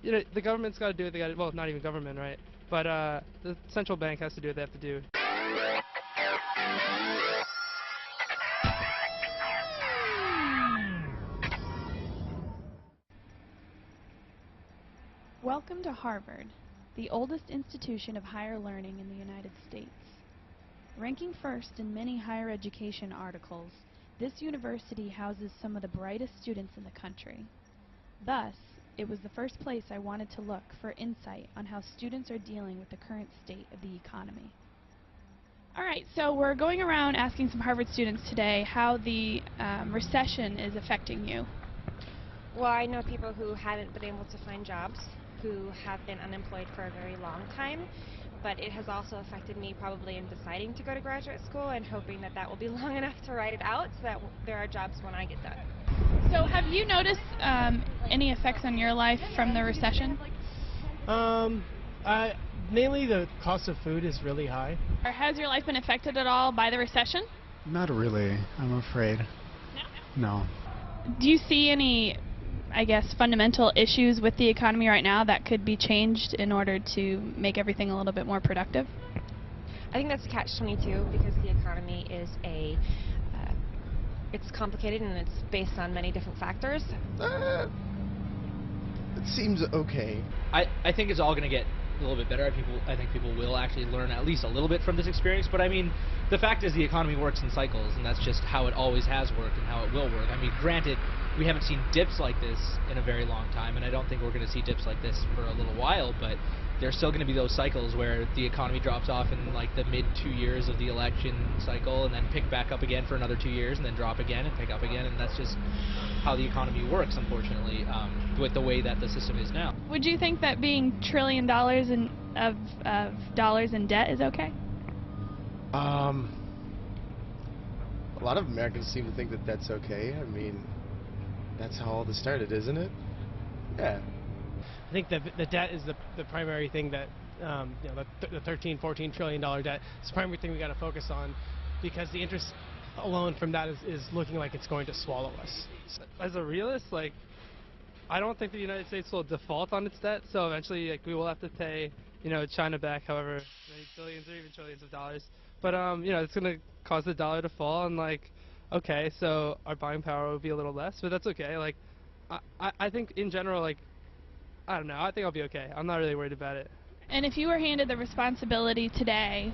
the government's got to do what they got to, well, not even government, right? But the central bank has to do what they have to do. Welcome to Harvard, the oldest institution of higher learning in the United States. Ranking first in many higher education articles, this university houses some of the brightest students in the country. Thus, it was the first place I wanted to look for insight on how students are dealing with the current state of the economy. Alright, so we're going around asking some Harvard students today how the recession is affecting you. Well, I know people who haven't been able to find jobs, who have been unemployed for a very long time, but it has also affected me probably in deciding to go to graduate school and hoping that that will be long enough to ride it out so that there are jobs when I get done. So have you noticed any effects on your life from the recession? Mainly the cost of food is really high. Or has your life been affected at all by the recession? Not really, I'm afraid. No. Do you see any, I guess, fundamental issues with the economy right now that could be changed in order to make everything a little bit more productive? I think that's catch-22 because the economy is it's complicated and it's based on many different factors. It seems okay. I think it's all going to get a little bit better. I think people will actually learn at least a little bit from this experience. But I mean, the fact is the economy works in cycles, and that's just how it always has worked and how it will work. I mean, granted, we haven't seen dips like this in a very long time, and I don't think we're going to see dips like this for a little while, but there's still going to be those cycles where the economy drops off in like the mid 2 years of the election cycle and then pick back up again for another 2 years and then drop again and pick up again, and that's just how the economy works, unfortunately, with the way that the system is now. Would you think that being $1 trillion of dollars in debt is okay? A lot of Americans seem to think that that's okay. I mean, that's how all this started, isn't it? Yeah. I think that the debt is the primary thing that, the $13, $14 trillion debt is the primary thing we got to focus on, because the interest alone from that is looking like it's going to swallow us. As a realist, I don't think the United States will default on its debt, so eventually we will have to pay, China back however many billions or even trillions of dollars. But, it's going to cause the dollar to fall, and, okay, so our buying power will be a little less, but that's okay. I think in general, I don't know, I think I'll be okay. I'm not really worried about it. And if you were handed the responsibility today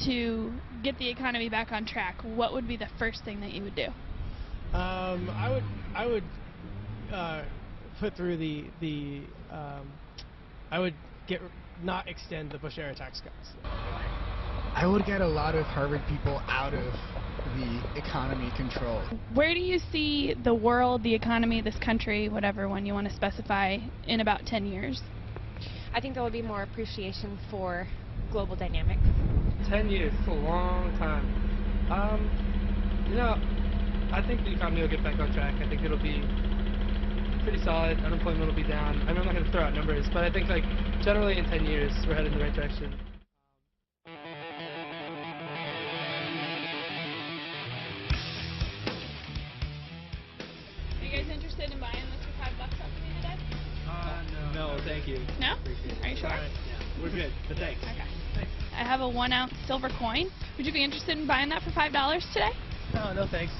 to get the economy back on track, what would be the first thing that you would do? I would put through I would not extend the Bush-era tax cuts. I would get a lot of Harvard people out of the economy control. Where do you see the world, the economy, this country, whatever one you want to specify, in about 10 years? I think there will be more appreciation for global dynamics. 10 years, it's a long time. I think the economy will get back on track. I think it'll be pretty solid. Unemployment will be down. I mean, I'm not going to throw out numbers, but I think generally in 10 years we're headed in the right direction. Are you guys interested in buying this for $5 off of me today? No, thank you. No? Are you sure? All right. Yeah, we're good, but thanks. Okay. I have a 1-ounce silver coin. Would you be interested in buying that for $5 today? No thanks.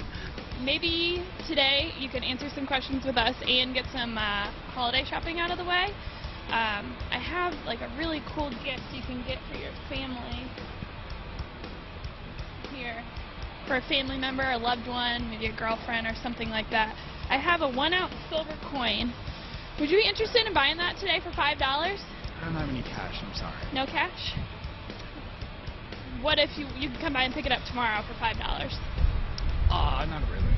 Maybe today you can answer some questions with us and get some holiday shopping out of the way. I have a really cool gift you can get for your family. Here. For a family member, a loved one, maybe a girlfriend or something like that. I have a 1-ounce silver coin. Would you be interested in buying that today for $5? I don't have any cash, I'm sorry. No cash? What if you can come by and pick it up tomorrow for $5? Not really.